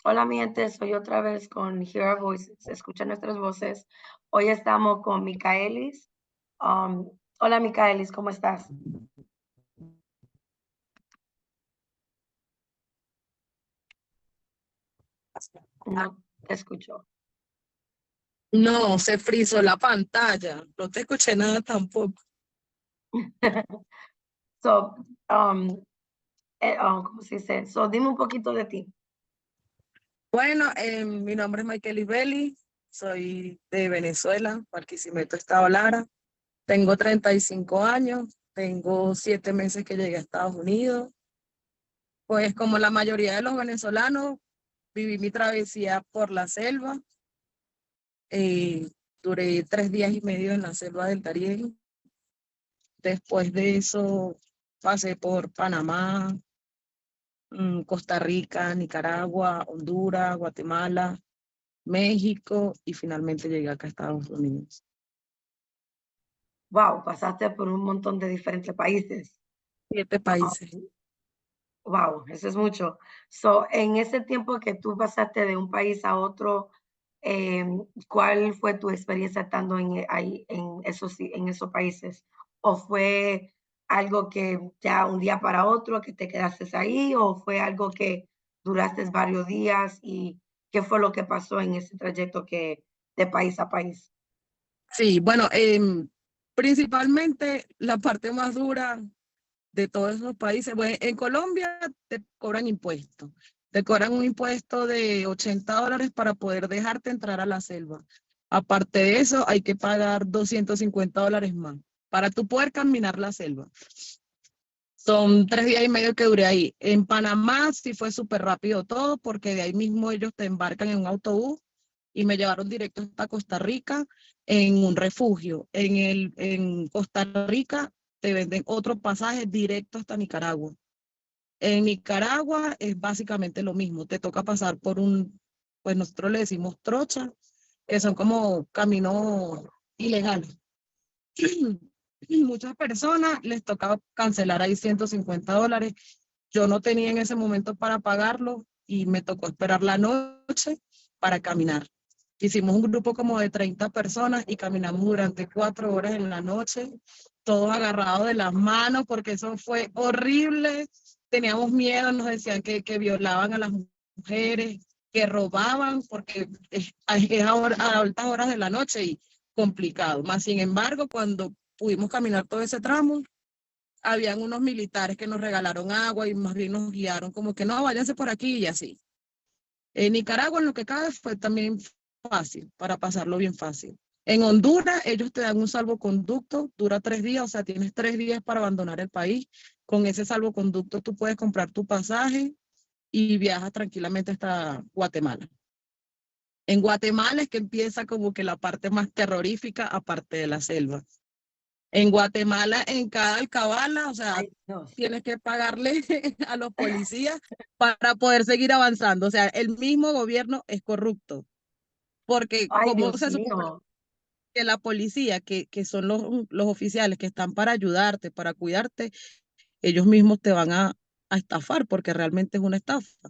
Hola, mi gente, soy otra vez con Hear Our Voices, escucha nuestras voces. Hoy estamos con Micaelis. Hola, Micaelis, ¿cómo estás? No te escucho. No, se frizó la pantalla. No te escuché nada tampoco. So, ¿cómo se dice? So, dime un poquito de ti. Bueno, mi nombre es Michael Ibeli, soy de Venezuela, Barquisimeto, Estado Lara. Tengo 35 años, tengo 7 meses que llegué a Estados Unidos. Pues como la mayoría de los venezolanos, viví mi travesía por la selva. Eh, Duré 3 días y medio en la selva del Darién. Después de eso pasé por Panamá, Costa Rica, Nicaragua, Honduras, Guatemala, México y finalmente llegué acá a Estados Unidos. Wow, pasaste por un montón de diferentes países. 7 países. Wow, eso es mucho. So, en ese tiempo que tú pasaste de un país a otro, ¿cuál fue tu experiencia estando ahí en esos países? ¿O fue algo que ya un día para otro que te quedaste ahí? ¿O fue algo que duraste varios días? ¿Y qué fue lo que pasó en ese trayecto de país a país? Sí, bueno, principalmente la parte más dura de todos esos países. Bueno, en Colombia te cobran impuestos. Te cobran un impuesto de $80 para poder dejarte entrar a la selva. Aparte de eso, hay que pagar $250 más para tú poder caminar la selva. Son 3 días y medio que duré ahí. En Panamá sí fue súper rápido todo, porque de ahí mismo ellos te embarcan en un autobús y me llevaron directo hasta Costa Rica en un refugio. En Costa Rica te venden otro pasaje directo hasta Nicaragua. En Nicaragua es básicamente lo mismo. Te toca pasar por pues nosotros le decimos trocha, que son como caminos ilegales. Muchas personas les toca cancelar ahí $150. Yo no tenía en ese momento para pagarlo y me tocó esperar la noche para caminar. Hicimos un grupo como de 30 personas y caminamos durante 4 horas en la noche, todos agarrados de las manos porque eso fue horrible. Teníamos miedo, nos decían que violaban a las mujeres, que robaban, porque es a altas horas de la noche y complicado. Más sin embargo, cuando pudimos caminar todo ese tramo, habían unos militares que nos regalaron agua y más bien nos guiaron como que no, váyanse por aquí y así. En Nicaragua, en lo que cabe, fue también fácil, para pasarlo bien fácil. En Honduras, ellos te dan un salvoconducto, dura 3 días, o sea, tienes 3 días para abandonar el país. Con ese salvoconducto tú puedes comprar tu pasaje y viajas tranquilamente hasta Guatemala. En Guatemala es que empieza como que la parte más terrorífica, aparte de la selva. En Guatemala, en cada alcabala, o sea, Ay, Dios. tienes que pagarle a los policías para poder seguir avanzando. O sea, el mismo gobierno es corrupto, porque Ay, como Dios se supone mío. que la policía, que son los oficiales que están para ayudarte, para cuidarte, ellos mismos te van a estafar porque realmente es una estafa.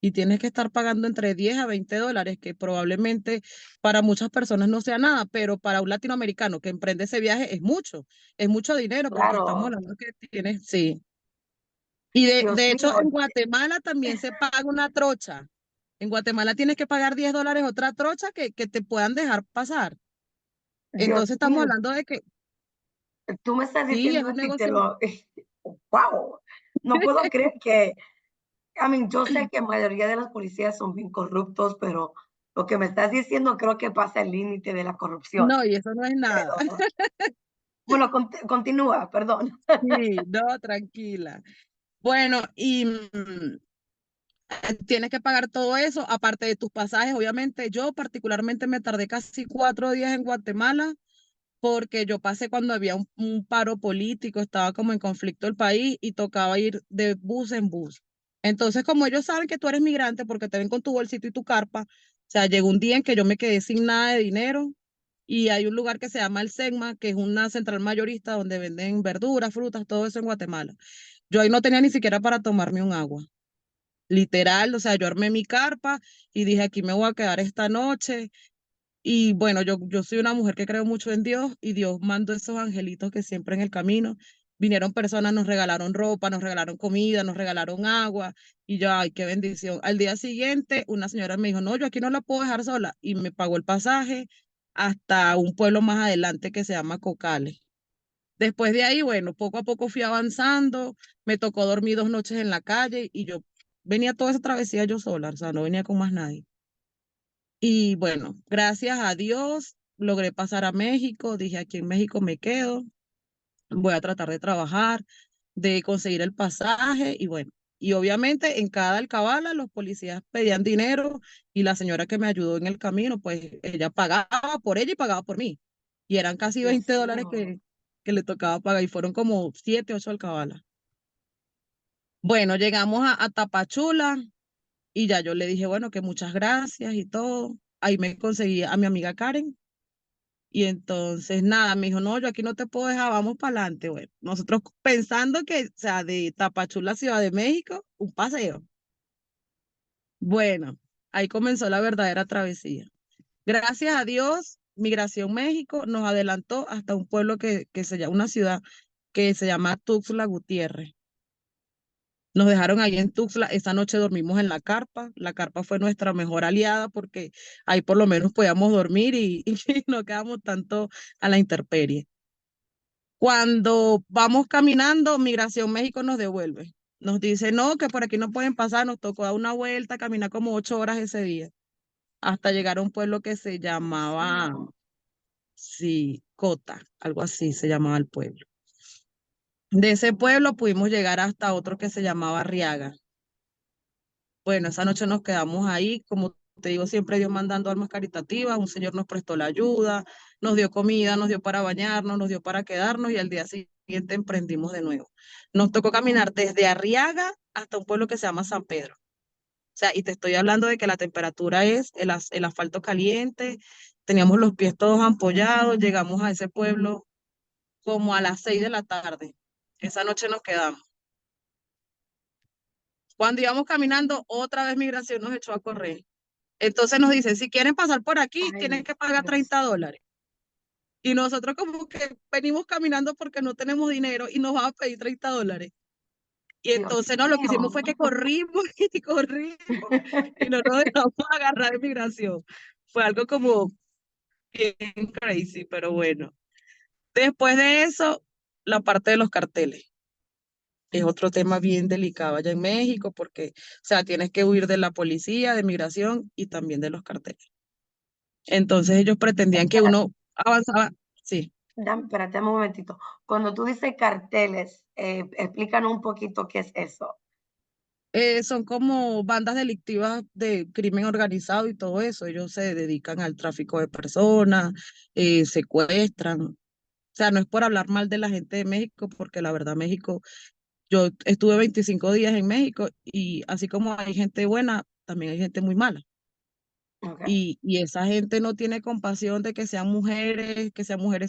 Y tienes que estar pagando entre $10 a $20, que probablemente para muchas personas no sea nada, pero para un latinoamericano que emprende ese viaje es mucho dinero porque estamos Claro. hablando que tienes, sí. Y de, Dios de mío. hecho en Guatemala también se paga una trocha. En Guatemala tienes que pagar $10 otra trocha que te puedan dejar pasar. Dios Entonces estamos mío. hablando de que Tú me estás sí, es diciendo un eso y te negocio. lo... ¡Wow! No puedo creer que... yo sé que la mayoría de los policías son bien corruptos, pero lo que me estás diciendo creo que pasa el límite de la corrupción. No, y eso no es nada. Pero, bueno, continúa, perdón. Sí, no, tranquila. Bueno, y tienes que pagar todo eso, aparte de tus pasajes, obviamente. Yo particularmente me tardé casi 4 días en Guatemala porque yo pasé cuando había un paro político, estaba como en conflicto el país y tocaba ir de bus en bus. Entonces, como ellos saben que tú eres migrante porque te ven con tu bolsito y tu carpa, o sea, llegó un día en que yo me quedé sin nada de dinero y hay un lugar que se llama el SEGMA, que es una central mayorista donde venden verduras, frutas, todo eso en Guatemala. Yo ahí no tenía ni siquiera para tomarme un agua. literal, o sea, yo armé mi carpa y dije, aquí me voy a quedar esta noche. Y bueno, yo soy una mujer que creo mucho en Dios y Dios mandó esos angelitos que siempre en el camino vinieron personas, nos regalaron ropa, nos regalaron comida, nos regalaron agua y yo, ay, qué bendición. Al día siguiente, una señora me dijo, no, yo aquí no la puedo dejar sola y me pagó el pasaje hasta un pueblo más adelante que se llama Cocales. Después de ahí, bueno, poco a poco fui avanzando, me tocó dormir 2 noches en la calle y yo venía toda esa travesía yo sola, o sea, no venía con más nadie. Y bueno, gracias a Dios logré pasar a México, dije aquí en México me quedo, voy a tratar de trabajar, de conseguir el pasaje y bueno, y obviamente en cada alcabala los policías pedían dinero y la señora que me ayudó en el camino, pues ella pagaba por ella y pagaba por mí. Y eran casi Dios 20 dólares mío. que le tocaba pagar y fueron como 7, 8 alcabalas. Bueno, llegamos a Tapachula y ya yo le dije, bueno, que muchas gracias y todo. Ahí me conseguí a mi amiga Karen. Y entonces, nada, me dijo, no, yo aquí no te puedo dejar, vamos para adelante. Bueno, nosotros pensando que, o sea, de Tapachula a Ciudad de México, un paseo. Bueno, ahí comenzó la verdadera travesía. Gracias a Dios, Migración México nos adelantó hasta un pueblo que se llama, una ciudad que se llama Tuxtla Gutiérrez. Nos dejaron ahí en Tuxtla, esa noche dormimos en la carpa fue nuestra mejor aliada porque ahí por lo menos podíamos dormir y no quedamos tanto a la intemperie. Cuando vamos caminando, Migración México nos devuelve. Nos dice, no, que por aquí no pueden pasar, nos tocó dar una vuelta, caminar como 8 horas ese día, hasta llegar a un pueblo que se Dios llamaba, mío. sí, Cota, algo así se llamaba el pueblo. De ese pueblo pudimos llegar hasta otro que se llamaba Arriaga. Bueno, esa noche nos quedamos ahí, como te digo, siempre Dios mandando almas caritativas, un señor nos prestó la ayuda, nos dio comida, nos dio para bañarnos, nos dio para quedarnos y al día siguiente emprendimos de nuevo. Nos tocó caminar desde Arriaga hasta un pueblo que se llama San Pedro. O sea, y te estoy hablando de que la temperatura es el asfalto caliente, teníamos los pies todos ampollados, llegamos a ese pueblo como a las 6 de la tarde. Esa noche nos quedamos. Cuando íbamos caminando, otra vez Migración nos echó a correr. Entonces nos dicen, si quieren pasar por aquí, tienen Ay, que pagar Dios. 30 dólares. Y nosotros como que venimos caminando porque no tenemos dinero y nos van a pedir 30 dólares. Y Dios entonces no, lo que hicimos mío. fue que corrimos y corrimos y no nos dejamos agarrar de migración. Fue algo como bien crazy, pero bueno. Después de eso, la parte de los carteles. Es otro tema bien delicado allá en México porque, o sea, tienes que huir de la policía, de migración y también de los carteles. Entonces ellos pretendían que Espera, uno avanzaba, sí. espérate un momentito. Cuando tú dices carteles, explícanos un poquito qué es eso. Son como bandas delictivas de crimen organizado y todo eso. Ellos se dedican al tráfico de personas, secuestran. O sea, no es por hablar mal de la gente de México, porque la verdad México, yo estuve 25 días en México y así como hay gente buena, también hay gente muy mala. Okay. Y esa gente no tiene compasión de que sean mujeres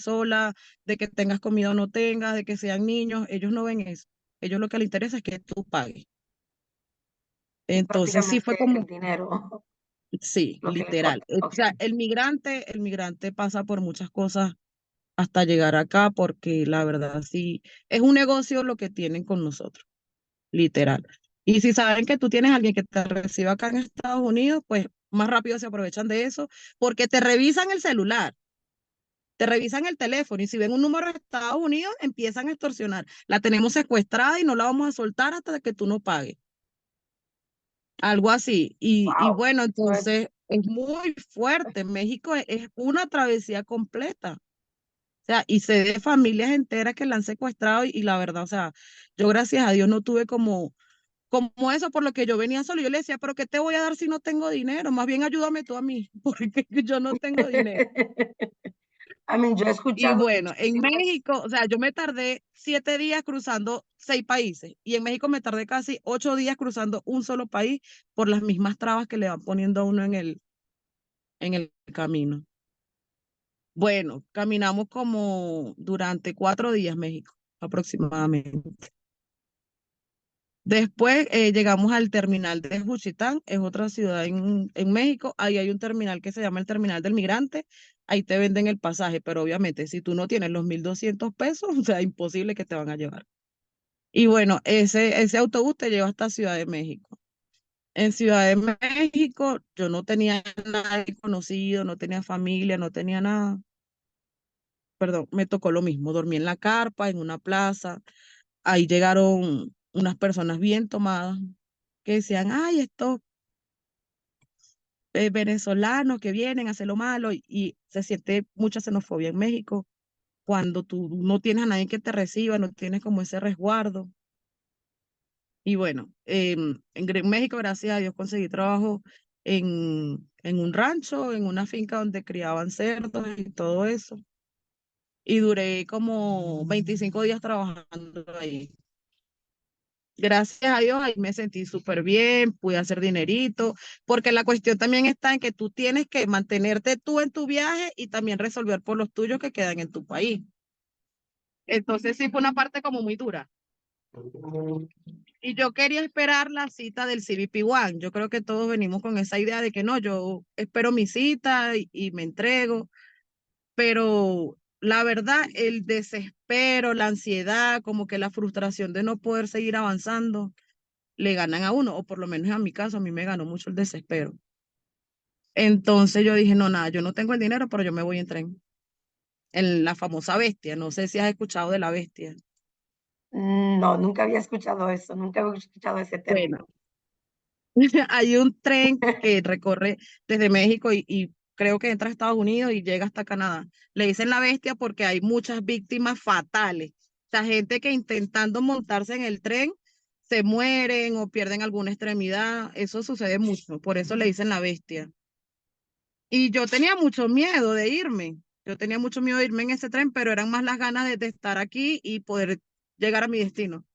solas, de que tengas comida o no tengas, de que sean niños. Ellos no ven eso. Ellos lo que les interesa es que tú pagues. Es Entonces sí fue prácticamente como, el dinero sí, lo que le literal. importa. O sea, Okay. el migrante pasa por muchas cosas hasta llegar acá porque la verdad sí, es un negocio lo que tienen con nosotros, literal. Y si saben que tú tienes a alguien que te reciba acá en Estados Unidos, pues más rápido se aprovechan de eso porque te revisan el celular. Te revisan el teléfono y si ven un número de Estados Unidos, empiezan a extorsionar. La tenemos secuestrada y no la vamos a soltar hasta que tú no pagues. Algo así. Y Wow. bueno, Pues, entonces es muy fuerte. México es una travesía completa. O sea, y sé de familias enteras que la han secuestrado y la verdad, o sea, yo gracias a Dios no tuve como eso por lo que yo venía solo. Yo le decía, pero ¿qué te voy a dar si no tengo dinero? Más bien ayúdame tú a mí, porque yo no tengo dinero. I mean, yo he Y escuchado bueno, en muchísimas, México, o sea, yo me tardé 7 días cruzando 6 países y en México me tardé casi 8 días cruzando un solo país por las mismas trabas que le van poniendo a uno en el camino. Bueno, caminamos como durante 4 días México, aproximadamente. Después llegamos al terminal de Juchitán, es otra ciudad en México. Ahí hay un terminal que se llama el Terminal del Migrante. Ahí te venden el pasaje, pero obviamente si tú no tienes los 1.200 pesos, o sea, imposible que te van a llevar. Y bueno, ese autobús te lleva hasta Ciudad de México. En Ciudad de México yo no tenía nadie conocido, no tenía familia, no tenía nada. Perdón, me tocó lo mismo. Dormí en la carpa, en una plaza. Ahí llegaron unas personas bien tomadas que decían, ay, estos venezolanos que vienen a hacer lo malo y se siente mucha xenofobia en México cuando tú no tienes a nadie que te reciba, no tienes como ese resguardo. Y bueno, México, gracias a Dios, conseguí trabajo en un rancho, en una finca donde criaban cerdos y todo eso. Y duré como 25 días trabajando ahí. Gracias a Dios, ahí me sentí súper bien, pude hacer dinerito, porque la cuestión también está en que tú tienes que mantenerte tú en tu viaje y también resolver por los tuyos que quedan en tu país. Entonces sí fue una parte como muy dura. Y yo quería esperar la cita del CBP One. Yo creo que todos venimos con esa idea de que no, yo espero mi cita y me entrego, pero la verdad, el desespero, la ansiedad, como que la frustración de no poder seguir avanzando le ganan a uno, o por lo menos en mi caso, a mí me ganó mucho el desespero. Entonces yo dije, no, nada, yo no tengo el dinero, pero yo me voy en tren. En la famosa Bestia, no sé si has escuchado de la Bestia. No, nunca había escuchado eso, nunca había escuchado ese término. Bueno, hay un tren que recorre desde México y creo que entra a Estados Unidos y llega hasta Canadá. Le dicen la Bestia porque hay muchas víctimas fatales. O sea, gente que intentando montarse en el tren se mueren o pierden alguna extremidad. Eso sucede mucho, por eso le dicen la Bestia. Y yo tenía mucho miedo de irme. Yo tenía mucho miedo de irme en ese tren, pero eran más las ganas de estar aquí y poder llegar a mi destino.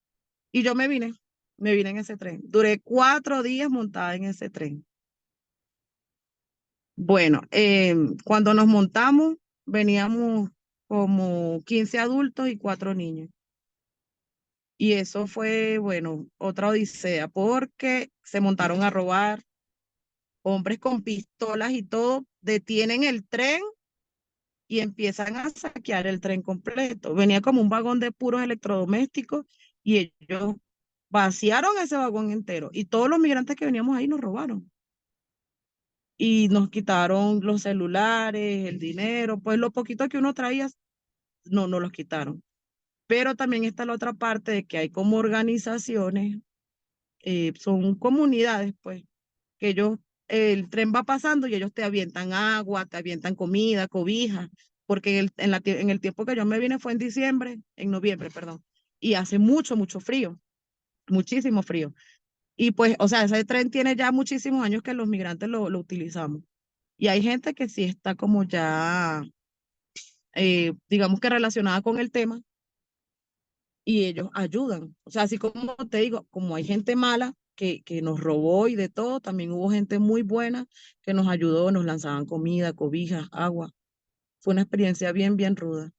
Y yo me vine en ese tren. Duré 4 días montada en ese tren. Bueno, cuando nos montamos, veníamos como 15 adultos y 4 niños. Y eso fue, bueno, otra odisea, porque se montaron a robar, hombres con pistolas y todo, detienen el tren y empiezan a saquear el tren completo. Venía como un vagón de puros electrodomésticos y ellos vaciaron ese vagón entero y todos los migrantes que veníamos ahí nos robaron y nos quitaron los celulares, el dinero, pues lo poquito que uno traía, no nos los quitaron. Pero también está la otra parte de que hay como organizaciones, son comunidades, pues, que ellos, el tren va pasando y ellos te avientan agua, te avientan comida, cobija, porque en el tiempo que yo me vine fue en noviembre, perdón, y hace mucho, mucho frío, muchísimo frío. Y pues, o sea, ese tren tiene ya muchísimos años que los migrantes lo utilizamos. Y hay gente que sí está como ya, digamos que relacionada con el tema y ellos ayudan. O sea, así como te digo, como hay gente mala que nos robó y de todo, también hubo gente muy buena que nos ayudó, nos lanzaban comida, cobijas, agua. Fue una experiencia bien, bien ruda.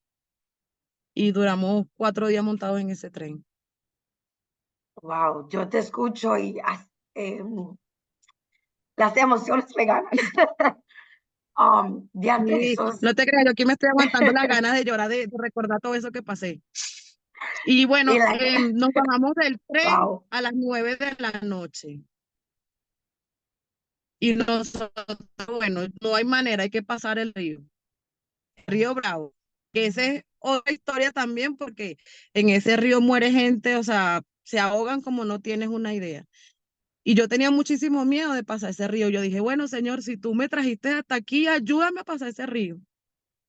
Y duramos 4 días montados en ese tren. Wow, yo te escucho y las emociones me ganan. Diantre, Sí, eso es, no te creas, yo aquí me estoy aguantando las ganas de llorar, de recordar todo eso que pasé. Y y bueno, la, nos bajamos del tren wow, a las 9 de la noche. Y nosotros, bueno, no hay manera, hay que pasar el río. Río Bravo, que esa es otra historia también porque en ese río muere gente, o sea, se ahogan como no tienes una idea. Y yo tenía muchísimo miedo de pasar ese río. Yo dije, bueno, señor, si tú me trajiste hasta aquí, ayúdame a pasar ese río.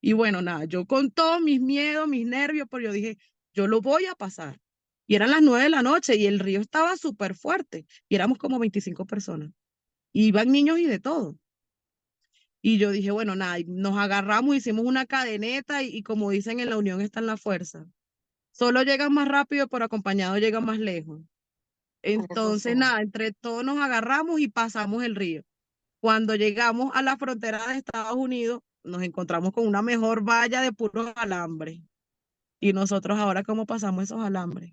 Y bueno, nada, yo con todos mis miedos, mis nervios, pero yo dije, yo lo voy a pasar. Y eran las 9 de la noche y el río estaba súper fuerte y éramos como 25 personas. Y iban niños y de todo. Y yo dije, bueno, nada, y nos agarramos, hicimos una cadeneta y como dicen, en la unión está en la fuerza. Solo llegas más rápido, pero acompañado llega más lejos. eso sí. Entonces, nada, entre todos nos agarramos y pasamos el río. Cuando llegamos a la frontera de Estados Unidos, nos encontramos con una mejor valla de puros alambres. Y nosotros ahora, ¿cómo pasamos esos alambres?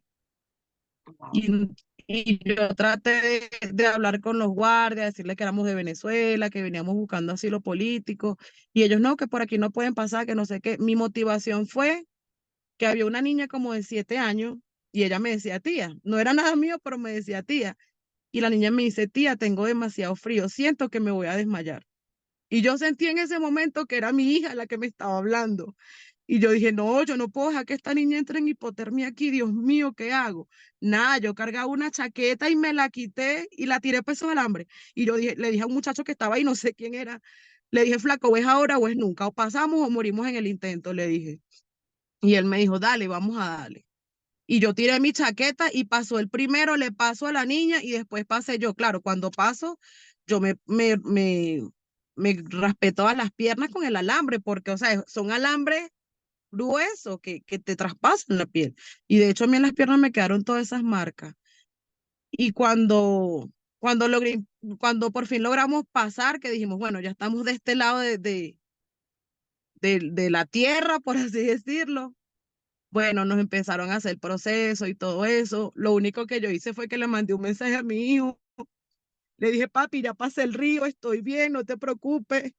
Wow. Y Y yo traté de hablar con los guardias, decirle que éramos de Venezuela, que veníamos buscando asilo político, y ellos no, que por aquí no pueden pasar, que no sé qué. Mi motivación fue que había una niña como de 7 años y ella me decía, tía, no era nada mío, pero me decía, tía, y la niña me dice, tía, tengo demasiado frío, siento que me voy a desmayar. Y yo sentí en ese momento que era mi hija la que me estaba hablando. Y yo dije, no, yo no puedo dejar que esta niña entre en hipotermia aquí, Dios mío, ¿qué hago? Nada, yo cargaba una chaqueta y me la quité y la tiré peso del hambre. Y yo dije, le dije a un muchacho que estaba ahí, no sé quién era, le dije, flaco, ¿o es ahora o es nunca? O pasamos o morimos en el intento, le dije. Y él me dijo, dale, vamos a darle. Y yo tiré mi chaqueta y pasó el primero, le paso a la niña y después pasé yo. Claro, cuando paso, yo me raspé todas las piernas con el alambre, porque, o sea, son alambres gruesos que te traspasan la piel. Y de hecho, a mí en las piernas me quedaron todas esas marcas. Y cuando logré, cuando por fin logramos pasar, que dijimos, bueno, ya estamos de este lado de la tierra, por así decirlo. Bueno, nos empezaron a hacer el proceso y todo eso. Lo único que yo hice fue que le mandé un mensaje a mi hijo. Le dije, papi, ya pasé el río, estoy bien, no te preocupes.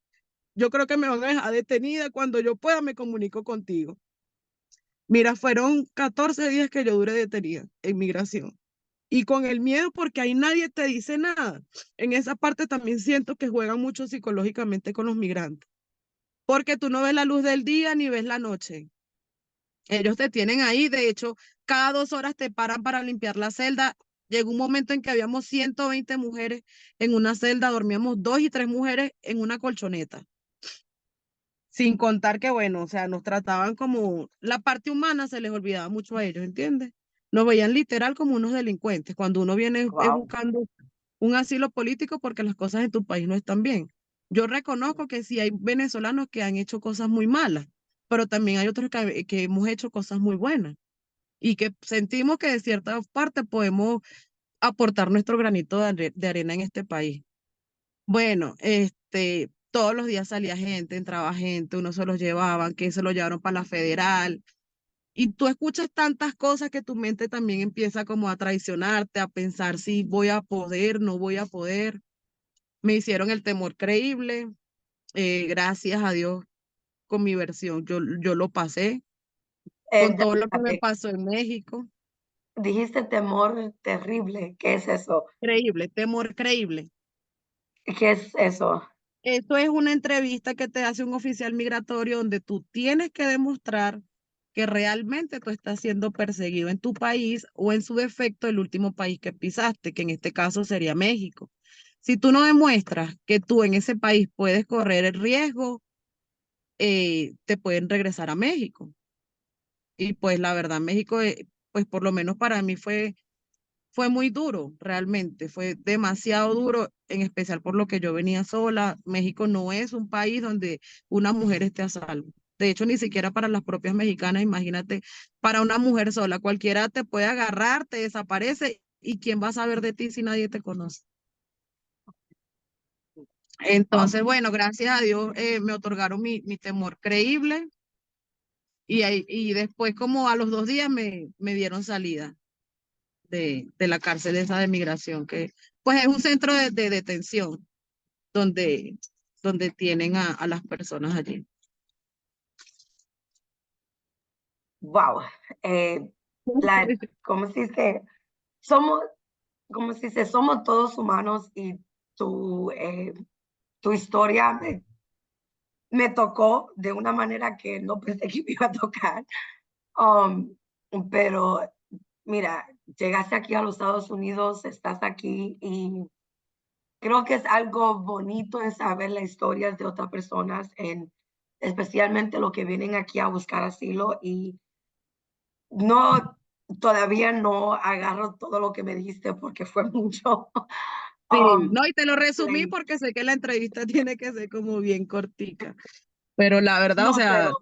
Yo creo que me van a dejar detenida. Cuando yo pueda, me comunico contigo. Mira, fueron 14 días que yo duré detenida en migración. Y con el miedo, porque ahí nadie te dice nada. En esa parte también siento que juegan mucho psicológicamente con los migrantes. Porque tú no ves la luz del día ni ves la noche. Ellos te tienen ahí, de hecho, cada 2 horas te paran para limpiar la celda. Llegó un momento en que habíamos 120 mujeres en una celda, dormíamos 2 y 3 mujeres en una colchoneta. Sin contar que, bueno, o sea, nos trataban como la parte humana se les olvidaba mucho a ellos, ¿entiendes? Nos veían literal como unos delincuentes cuando uno viene es Wow. buscando un asilo político porque las cosas en tu país no están bien. Yo reconozco que sí hay venezolanos que han hecho cosas muy malas, pero también hay otros que hemos hecho cosas muy buenas y que sentimos que de cierta parte podemos aportar nuestro granito de arena en este país. Bueno, todos los días salía gente, entraba gente, uno se los llevaban, que se lo llevaron para la federal. Y tú escuchas tantas cosas que tu mente también empieza como a traicionarte, a pensar si voy a poder, no voy a poder. Me hicieron el temor creíble, gracias a Dios con mi versión, yo lo pasé, con todo lo que me Espérate, pasó en México. dijiste temor terrible. ¿Qué es eso? Creíble, temor creíble. ¿Qué es eso? Esto es una entrevista que te hace un oficial migratorio donde tú tienes que demostrar que realmente tú estás siendo perseguido en tu país o en su defecto el último país que pisaste, que en este caso sería México. Si tú no demuestras que tú en ese país puedes correr el riesgo, te pueden regresar a México. Y pues la verdad, México, pues por lo menos para mí fue muy duro, realmente, fue demasiado duro, en especial por lo que yo venía sola. México no es un país donde una mujer esté a salvo. De hecho, ni siquiera para las propias mexicanas, imagínate, para una mujer sola, cualquiera te puede agarrar, te desaparece y quién va a saber de ti si nadie te conoce. Wow. Entonces, bueno, gracias a Dios me otorgaron mi temor creíble y después como a los 2 días me dieron salida de la cárcel esa de migración, que pues es un centro de detención donde tienen a las personas allí. Wow. Eh, ¿Cómo se dice? Somos, ¿cómo se dice? Somos todos humanos y tu, eh, tu historia me tocó de una manera que no pensé que me iba a tocar. Um, pero mira, llegaste aquí a los Estados Unidos, estás aquí y creo que es algo bonito en saber las historias de otras personas, especialmente los que vienen aquí a buscar asilo y no, todavía no agarro todo lo que me dijiste porque fue mucho. Sí, Um, no, y te lo resumí like, porque sé que la entrevista tiene que ser como bien cortica, pero la verdad, o no, pero sea,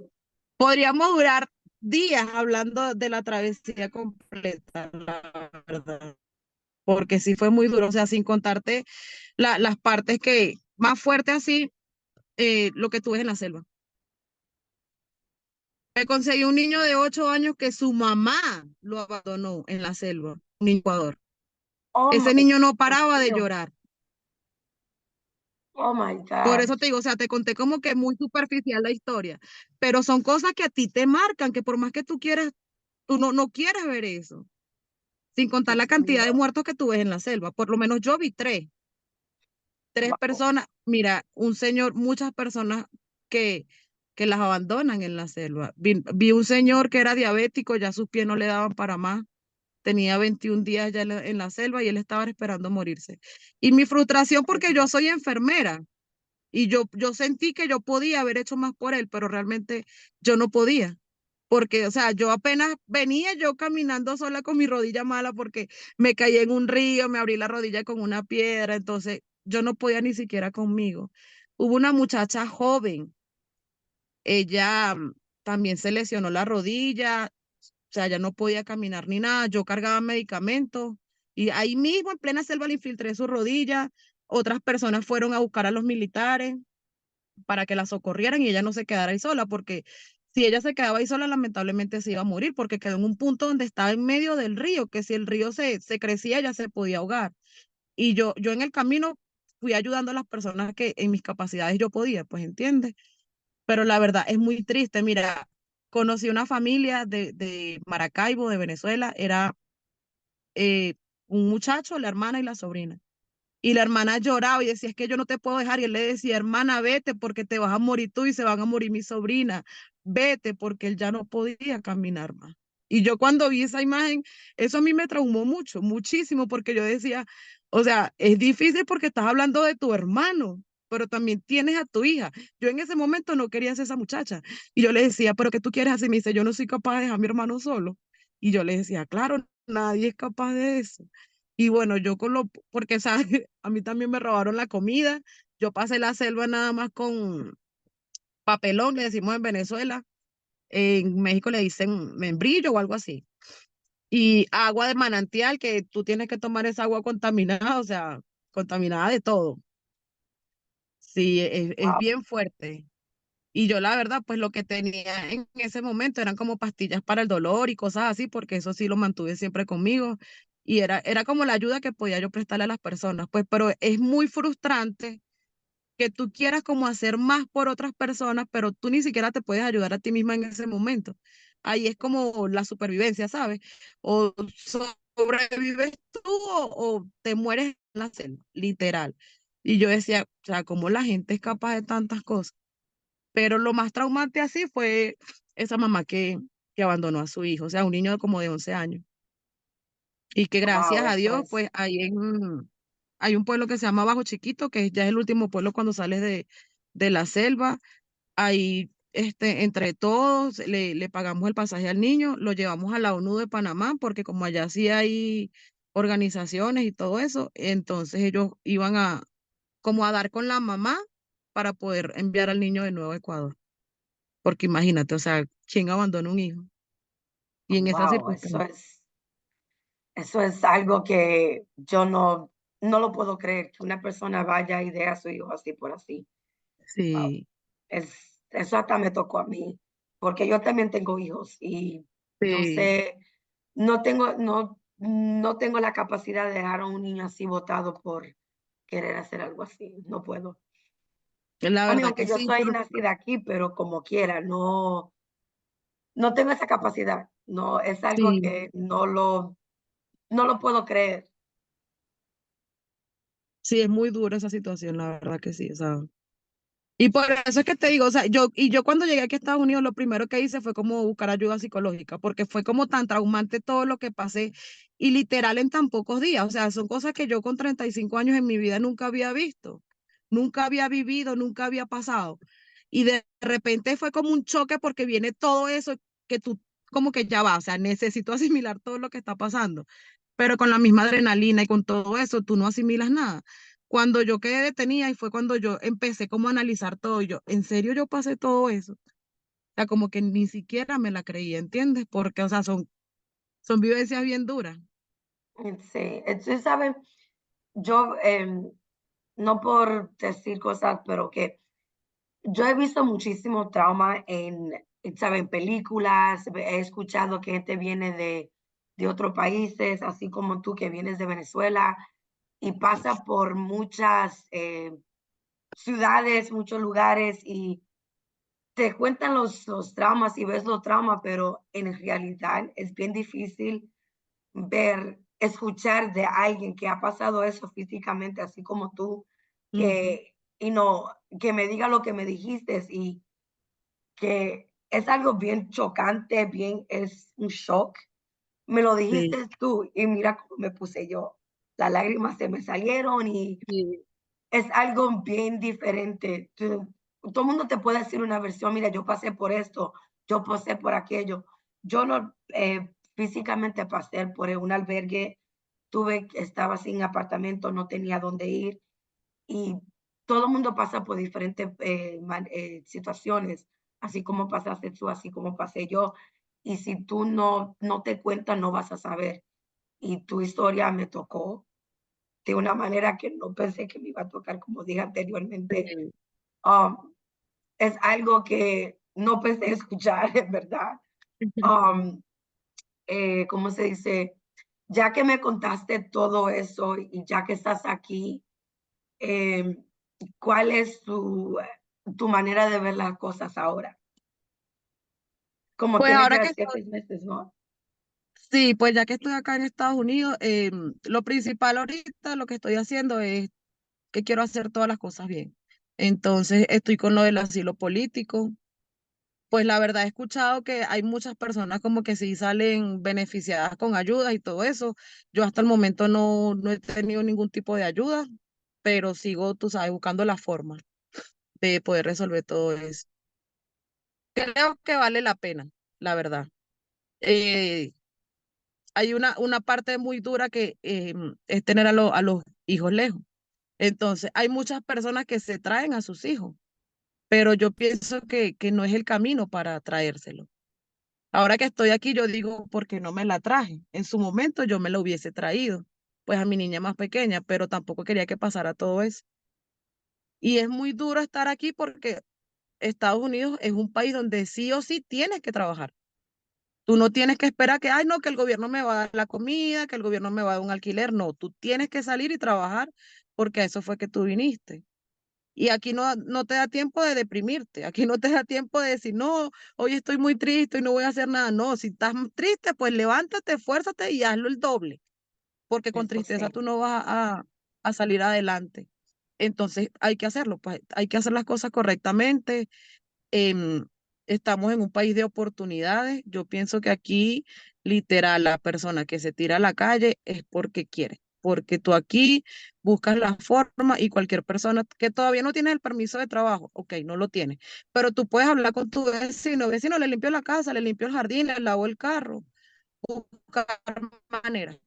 podríamos durar días hablando de la travesía completa, la verdad, porque sí fue muy duro, o sea, sin contarte las partes que más fuerte así, lo que tuve en la selva. Me conseguí un niño de 8 años que su mamá lo abandonó en la selva, un Ecuador. Oh Ese my, niño no Dios paraba de mío. llorar. Oh my Por eso gosh. te digo, o sea, te conté como que muy superficial la historia, pero son cosas que a ti te marcan, que por más que tú quieras, tú no quieres ver eso, sin contar la Dios cantidad de mío. muertos que tú ves en la selva. Por lo menos yo vi tres Wow. personas, mira, un señor, muchas personas que, que las abandonan en la selva. Vi un señor que era diabético, ya sus pies no le daban para más, tenía 21 días ya en la selva y él estaba esperando morirse. Y mi frustración, porque yo soy enfermera, y yo sentí que yo podía haber hecho más por él, pero realmente yo no podía. Porque, o sea, yo apenas venía yo caminando sola con mi rodilla mala porque me caí en un río, me abrí la rodilla con una piedra, entonces yo no podía ni siquiera conmigo. Hubo una muchacha joven, ella también se lesionó la rodilla, o sea, ya no podía caminar ni nada, yo cargaba medicamentos y ahí mismo en plena selva le infiltré su rodilla, otras personas fueron a buscar a los militares para que la socorrieran y ella no se quedara ahí sola, porque si ella se quedaba ahí sola, lamentablemente se iba a morir, porque quedó en un punto donde estaba en medio del río, que si el río se crecía, ella se podía ahogar. Y yo en el camino fui ayudando a las personas que en mis capacidades yo podía, pues entiendes. Pero la verdad es muy triste. Mira, conocí una familia de Maracaibo, de Venezuela, era eh, un muchacho, la hermana y la sobrina. Y la hermana lloraba y decía, es que yo no te puedo dejar. Y él le decía, hermana, vete porque te vas a morir tú y se van a morir mi sobrina. Vete porque él ya no podía caminar más. Y yo cuando vi esa imagen, eso a mí me traumó mucho, muchísimo, porque yo decía, o sea, es difícil porque estás hablando de tu hermano, pero también tienes a tu hija. Yo en ese momento no quería ser esa muchacha. Y yo le decía, pero ¿qué tú quieres hacer? Y me dice, yo no soy capaz de dejar a mi hermano solo. Y yo le decía, claro, nadie es capaz de eso. Y bueno, yo con lo, porque sabes, a mí también me robaron la comida. Yo pasé la selva nada más con papelón, le decimos en Venezuela. En México le dicen membrillo o algo así. Y agua de manantial, que tú tienes que tomar esa agua contaminada, o sea, contaminada de todo. Sí, es Wow. bien fuerte. Y yo la verdad, pues lo que tenía en ese momento eran como pastillas para el dolor y cosas así, porque eso sí lo mantuve siempre conmigo. Y era como la ayuda que podía yo prestarle a las personas, pues, pero es muy frustrante que tú quieras como hacer más por otras personas, pero tú ni siquiera te puedes ayudar a ti misma en ese momento. Ahí es como la supervivencia, ¿sabes? O sobrevives tú o te mueres en la selva, literal. Y yo decía, o sea, ¿cómo la gente es capaz de tantas cosas? Pero lo más traumante así fue esa mamá que abandonó a su hijo, o sea, un niño como de 11 años. Y que Wow, gracias a eso Dios, es. pues hay un pueblo que se llama Bajo Chiquito, que ya es el último pueblo cuando sales de la selva. Ahí, entre todos, le pagamos el pasaje al niño, lo llevamos a la ONU de Panamá, porque como allá sí hay organizaciones y todo eso, entonces ellos iban como a dar con la mamá para poder enviar al niño de nuevo a Ecuador. Porque imagínate, o sea, ¿quién abandona un hijo? Y en esa Wow, circunstancia. eso es algo que yo no lo puedo creer, que una persona vaya y dé a su hijo así por así. Wow. Sí, Eso hasta me tocó a mí, porque yo también tengo hijos y no sí, sé, no tengo la capacidad de dejar a un niño así botado por querer hacer algo así. No puedo. la A mí, verdad aunque que yo sí, soy nacida aquí, pero como quiera, no tengo esa capacidad. No, es algo sí, que no lo puedo creer. sí, es muy dura esa situación, la verdad que sí, o sea. Y por eso es que te digo, o sea, yo cuando llegué aquí a Estados Unidos, lo primero que hice fue como buscar ayuda psicológica, porque fue como tan traumante todo lo que pasé y literal en tan pocos días, o sea, son cosas que yo con 35 años en mi vida nunca había visto, nunca había vivido, nunca había pasado. Y de repente fue como un choque porque viene todo eso que tú como que ya va, o sea, necesito asimilar todo lo que está pasando, pero con la misma adrenalina y con todo eso, tú no asimilas nada. Cuando yo quedé detenida y fue cuando yo empecé como a analizar todo, y yo, ¿en serio yo pasé todo eso? O sea, como que ni siquiera me la creía, ¿entiendes? Porque, o sea, son vivencias bien duras. Sí, entonces, ¿saben? Yo, no por decir cosas, pero que yo he visto muchísimo trauma ¿saben? Películas, he escuchado que gente viene de otros países, así como tú que vienes de Venezuela y pasa por muchas ciudades, muchos lugares y te cuentan los traumas y ves los traumas, pero en realidad es bien difícil ver, escuchar de alguien que ha pasado eso físicamente, así como tú, Ujú. y no, que me diga lo que me dijiste y que es algo bien chocante, bien, es un shock. Me lo Sí, dijiste tú y mira cómo me puse yo. Las lágrimas se me salieron y sí, es algo bien diferente. Todo el mundo te puede decir una versión, mira, yo pasé por esto, yo pasé por aquello. Yo no físicamente pasé por un albergue, estaba sin apartamento, no tenía dónde ir y todo el mundo pasa por diferentes situaciones, así como pasaste tú, así como pasé yo. Y si tú no te cuentas, no vas a saber. Y tu historia me tocó de una manera que no pensé que me iba a tocar, como dije anteriormente. sí. Um, es algo que no pensé escuchar, en verdad. Um, ¿Cómo se dice? Ya que me contaste todo eso y ya que estás aquí, eh, ¿cuál es tu manera de ver las cosas ahora? Como Pues tienes ahora ya que estoy, 7 meses, ¿no? sí, pues ya que estoy acá en Estados Unidos, lo principal ahorita, lo que estoy haciendo es que quiero hacer todas las cosas bien. Entonces estoy con lo del asilo político. Pues la verdad he escuchado que hay muchas personas como que sí salen beneficiadas con ayudas y todo eso. Yo hasta el momento no he tenido ningún tipo de ayuda, pero sigo, tú sabes, buscando la forma de poder resolver todo eso. Creo que vale la pena, la verdad. Eh, Hay una parte muy dura que es tener a los hijos lejos. Entonces, hay muchas personas que se traen a sus hijos, pero yo pienso que no es el camino para traérselo. Ahora que estoy aquí, yo digo, ¿por qué no me la traje? En su momento yo me la hubiese traído, pues a mi niña más pequeña, pero tampoco quería que pasara todo eso. Y es muy duro estar aquí porque Estados Unidos es un país donde sí o sí tienes que trabajar. Tú no tienes que esperar que, ay, no, que el gobierno me va a dar la comida, que el gobierno me va a dar un alquiler. No, tú tienes que salir y trabajar porque a eso fue que tú viniste. Y aquí no te da tiempo de deprimirte, aquí no te da tiempo de decir, no, hoy estoy muy triste y no voy a hacer nada. No, si estás triste, pues levántate, esfuérzate y hazlo el doble, porque con Eso tristeza sí, tú no vas a salir adelante. Entonces hay que hacerlo, pues hay que hacer las cosas correctamente. em, Estamos en un país de oportunidades. Yo pienso que aquí, literal, la persona que se tira a la calle es porque quiere, porque tú aquí buscas la forma y cualquier persona que todavía no tiene el permiso de trabajo, ok, no lo tiene, pero tú puedes hablar con tu vecino, vecino, le limpió la casa, le limpió el jardín, le lavó el carro, buscar maneras.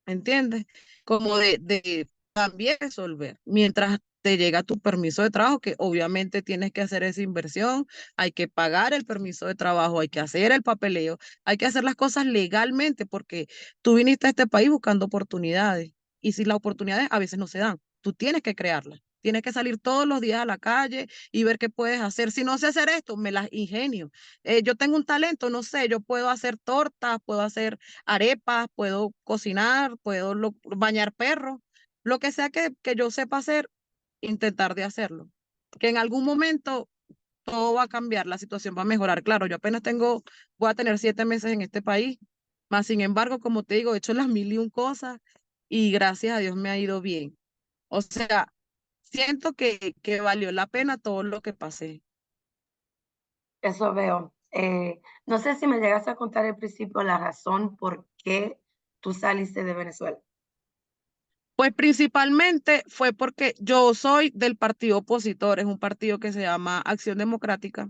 ¿Entiendes? Como de también resolver. Mientras te llega tu permiso de trabajo, que obviamente tienes que hacer esa inversión, hay que pagar el permiso de trabajo, hay que hacer el papeleo, hay que hacer las cosas legalmente, porque tú viniste a este país buscando oportunidades, y si las oportunidades a veces no se dan, tú tienes que crearlas. Tienes que salir todos los días a la calle y ver qué puedes hacer. Si no sé hacer esto, me las ingenio. Yo tengo un talento, no sé, yo puedo hacer tortas, puedo hacer arepas, puedo cocinar, puedo bañar perros, lo que sea que yo sepa hacer, intentar de hacerlo. Que en algún momento todo va a cambiar, la situación va a mejorar. Claro, yo apenas voy a tener 7 meses en este país, más sin embargo, como te digo, he hecho las mil y un cosas y gracias a Dios me ha ido bien. O sea, siento que valió la pena todo lo que pasé. eso veo. No sé si me llegas a contar al principio la razón por qué tú saliste de Venezuela. Pues principalmente fue porque yo soy del partido opositor, es un partido que se llama Acción Democrática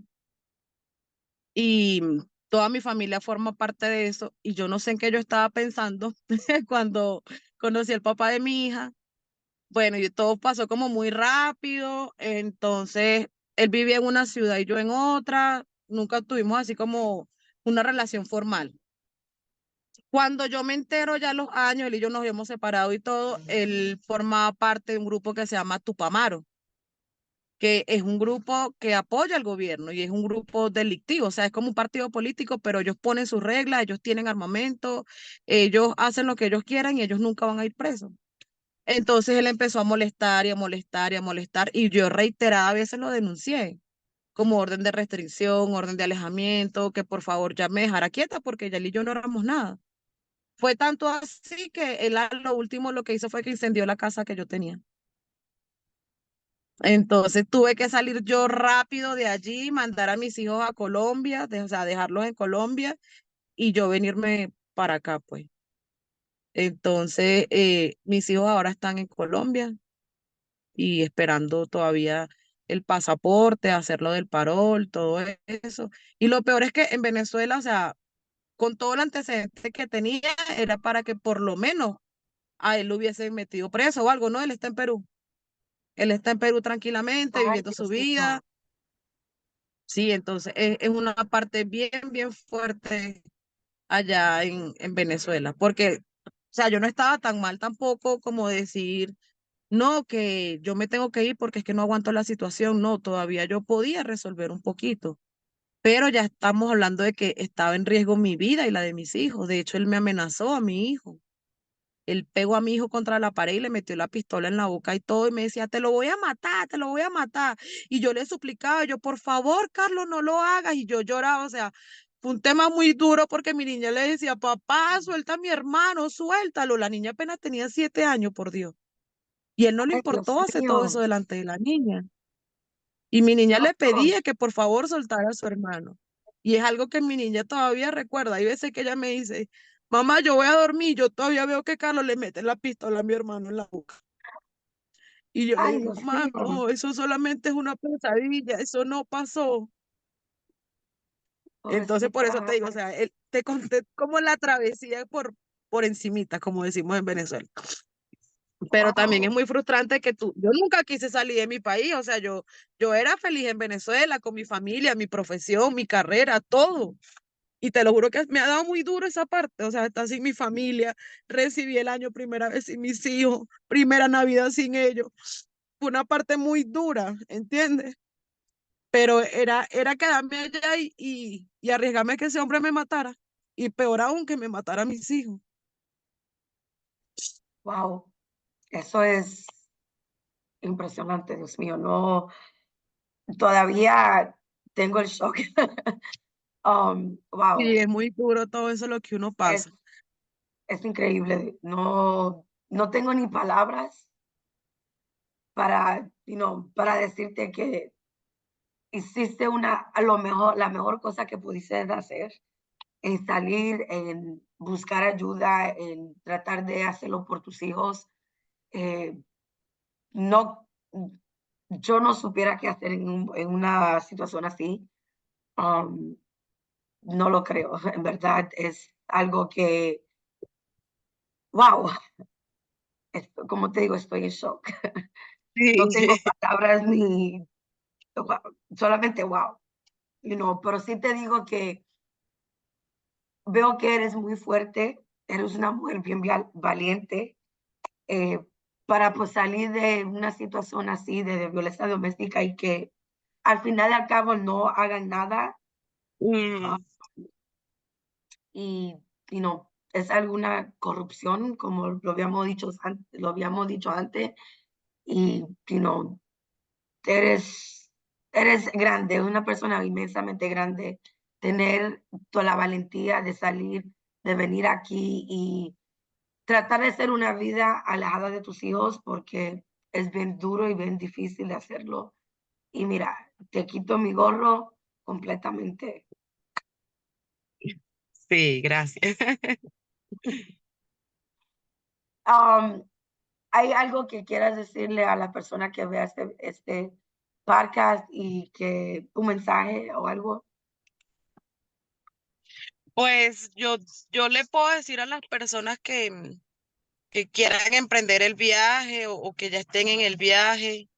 y toda mi familia forma parte de eso y yo no sé en qué yo estaba pensando cuando conocí al papá de mi hija. Bueno, y todo pasó como muy rápido, entonces él vivía en una ciudad y yo en otra, nunca tuvimos así como una relación formal. Cuando yo me entero ya a los años, él y yo nos habíamos separado y todo, él formaba parte de un grupo que se llama Tupamaro. que es un grupo que apoya al gobierno y es un grupo delictivo, o sea, es como un partido político, pero ellos ponen sus reglas, ellos tienen armamento, ellos hacen lo que ellos quieran y ellos nunca van a ir presos. Entonces él empezó a molestar y a molestar y a molestar y yo reiteradas veces lo denuncié como orden de restricción, orden de alejamiento, que por favor ya me dejara quieta porque ya él y yo no éramos nada. Fue tanto así que él a lo último lo que hizo fue que incendió la casa que yo tenía. Entonces tuve que salir yo rápido de allí, mandar a mis hijos a Colombia, o sea, dejarlos en Colombia y yo venirme para acá, pues. Entonces, mis hijos ahora están en Colombia y esperando todavía el pasaporte, hacerlo del parol, todo eso. Y lo peor es que en Venezuela, o sea, con todo el antecedente que tenía, era para que por lo menos a él lo hubiesen metido preso o algo, ¿no? Él está en Perú. Él está en Perú tranquilamente, Ay, viviendo su Dios vida. mío. Sí, entonces es una parte bien, bien fuerte allá en Venezuela, porque, o sea, yo no estaba tan mal tampoco como decir, no, que yo me tengo que ir porque es que no aguanto la situación, no, todavía yo podía resolver un poquito, pero ya estamos hablando de que estaba en riesgo mi vida y la de mis hijos, de hecho él me amenazó a mi hijo. Él pegó a mi hijo contra la pared y le metió la pistola en la boca y todo, y me decía, te lo voy a matar, te lo voy a matar. Y yo le suplicaba, yo, por favor, Carlos, no lo hagas. Y yo lloraba, o sea, fue un tema muy duro porque mi niña le decía, papá, suelta a mi hermano, suéltalo. La niña apenas tenía 7 años, por Dios. Y él no le Ay, Dios importó hacer todo eso mío. delante de la niña. Y mi niña le No, pedía que por favor soltara a su hermano. Y es algo que mi niña todavía recuerda. Hay veces que ella me dice, mamá, yo voy a dormir, yo todavía veo que Carlos le mete la pistola a mi hermano en la boca. Y yo le ay, digo, Dios mamá, mío. no, eso solamente es una pesadilla, eso no pasó. Entonces, por eso te Pobrecita. digo, o sea, te conté como la travesía por encimita, como decimos en Venezuela. Pero también es Wow. muy frustrante que yo nunca quise salir de mi país, o sea, yo era feliz en Venezuela, con mi familia, mi profesión, mi carrera, todo. Y te lo juro que me ha dado muy duro esa parte, o sea, estar sin mi familia, recibí el año primera vez sin mis hijos, primera Navidad sin ellos. Fue una parte muy dura, ¿entiendes? Pero era quedarme allá y arriesgarme que ese hombre me matara. Y peor aún que me matara a mis hijos. Wow. Eso es impresionante, Dios mío. No, todavía tengo el shock. Y Wow. es muy duro todo eso lo que uno Es, pasa. es increíble. No, no tengo ni palabras para, para decirte que hiciste a lo mejor, la mejor cosa que pudiste hacer en salir, en buscar ayuda, en tratar de hacerlo por tus hijos. Eh, no, yo no supiera qué hacer en una situación así. Um, no lo creo. En verdad es algo que, wow, como te digo, estoy en shock. No Sí, tengo palabras ni, wow, solamente wow. Pero sí te digo que veo que eres muy fuerte, eres una mujer bien valiente, eh, para pues salir de una situación así de violencia doméstica y que al final y al cabo no hagan nada. ah, mm, y es alguna corrupción, como lo habíamos dicho antes, y eres, eres grande, una persona inmensamente grande, tener toda la valentía de salir, de venir aquí y tratar de hacer una vida alejada de tus hijos porque es bien duro y bien difícil de hacerlo. Y mira, te quito mi gorro completamente. sí, gracias. Um, ¿Hay algo que quieras decirle a la persona que vea este podcast y que un mensaje o algo? Pues yo le puedo decir a las personas que quieran emprender el viaje o que ya estén en el viaje,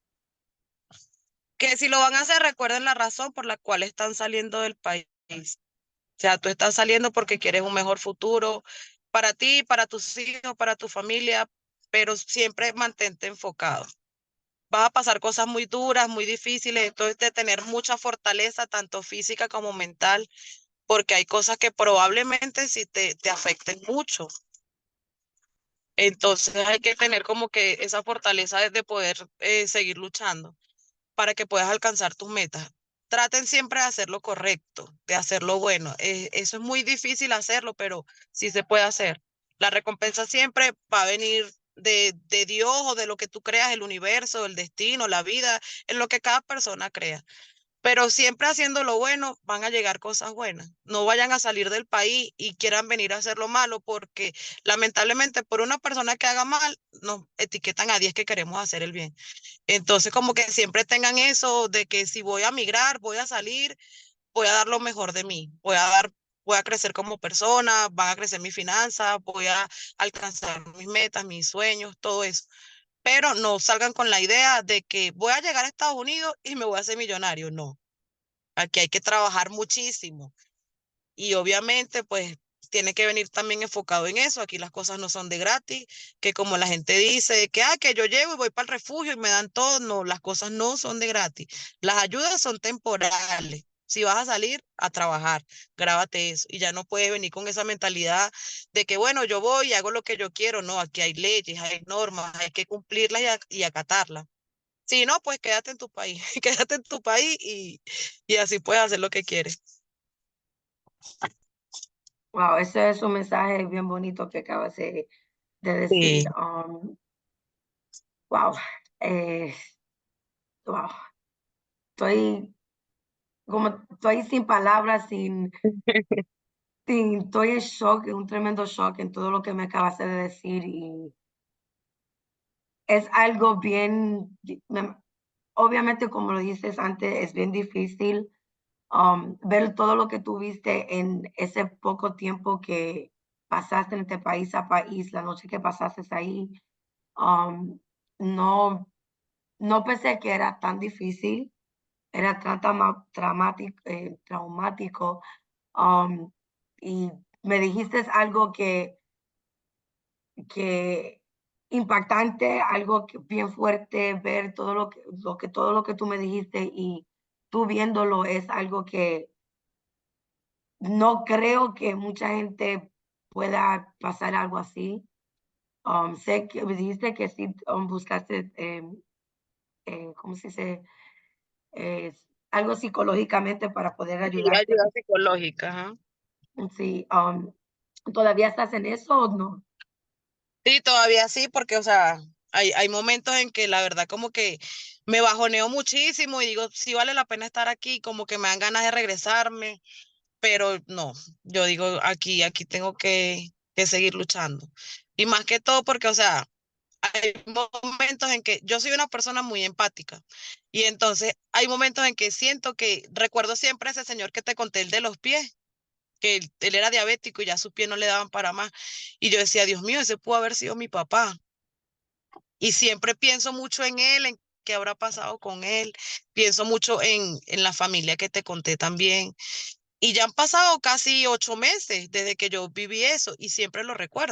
que si lo van a hacer, recuerden la razón por la cual están saliendo del país. O sea, tú estás saliendo porque quieres un mejor futuro para ti, para tus hijos, para tu familia, pero siempre mantente enfocado. vas a pasar cosas muy duras, muy difíciles, entonces de tener mucha fortaleza, tanto física como mental, porque hay cosas que probablemente sí te afecten mucho. Entonces hay que tener como que esa fortaleza de poder seguir luchando para que puedas alcanzar tus metas. Traten siempre de hacer lo correcto, de hacer lo bueno. Eso es muy difícil hacerlo, pero sí se puede hacer. La recompensa siempre va a venir de Dios o de lo que tú creas, el universo, el destino, la vida, en lo que cada persona crea. Pero siempre haciendo lo bueno van a llegar cosas buenas. No vayan a salir del país y quieran venir a hacer lo malo porque lamentablemente por una persona que haga mal nos etiquetan a 10 que queremos hacer el bien. Entonces como que siempre tengan eso de que si voy a migrar, voy a salir, voy a dar lo mejor de mí, voy a crecer como persona, van a crecer mis finanzas, voy a alcanzar mis metas, mis sueños, todo eso. Pero no salgan con la idea de que voy a llegar a Estados Unidos y me voy a hacer millonario. No, aquí hay que trabajar muchísimo y obviamente pues tiene que venir también enfocado en eso. Aquí las cosas no son de gratis, que como la gente dice, que, que yo llego y voy para el refugio y me dan todo. No, las cosas no son de gratis. Las ayudas son temporales. Si vas a salir a trabajar, grábate eso. Y ya no puedes venir con esa mentalidad de que, bueno, yo voy y hago lo que yo quiero. No, aquí hay leyes, hay normas, hay que cumplirlas y acatarlas. Si no, pues quédate en tu país, quédate en tu país y así puedes hacer lo que quieres. Wow, ese es un mensaje bien bonito que acabas de decir. Sí. Wow, eh, wow, estoy estoy sin palabras, estoy en shock, en un tremendo shock en todo lo que me acabas de decir y es algo bien, obviamente como lo dices antes, es bien difícil ver todo lo que tuviste en ese poco tiempo que pasaste entre país a país, la noche que pasaste ahí. um, no, no pensé que era tan difícil, era tan traumático. um, y me dijiste algo que impactante, algo bien fuerte, ver todo lo que tú me dijiste y tú viéndolo es algo que no creo que mucha gente pueda pasar algo así. Sé que me dijiste que sí buscaste, ¿cómo se dice? Algo psicológicamente para poder Sí, ayudarte. ayuda psicológica, ajá. Sí, ¿todavía estás en eso o no? Sí, todavía sí, porque, o sea, hay momentos en que la verdad como que me bajoneo muchísimo y digo, sí vale la pena estar aquí, como que me dan ganas de regresarme, pero no, yo digo, aquí tengo que seguir luchando. Y más que todo porque, o sea, hay momentos en que yo soy una persona muy empática y entonces hay momentos en que siento que recuerdo siempre a ese señor que te conté, el de los pies, que él era diabético y ya sus pies no le daban para más. Y yo decía, Dios mío, ese pudo haber sido mi papá. Y siempre pienso mucho en él, en qué habrá pasado con él. Pienso mucho en la familia que te conté también. Y ya han pasado casi 8 meses desde que yo viví eso y siempre lo recuerdo.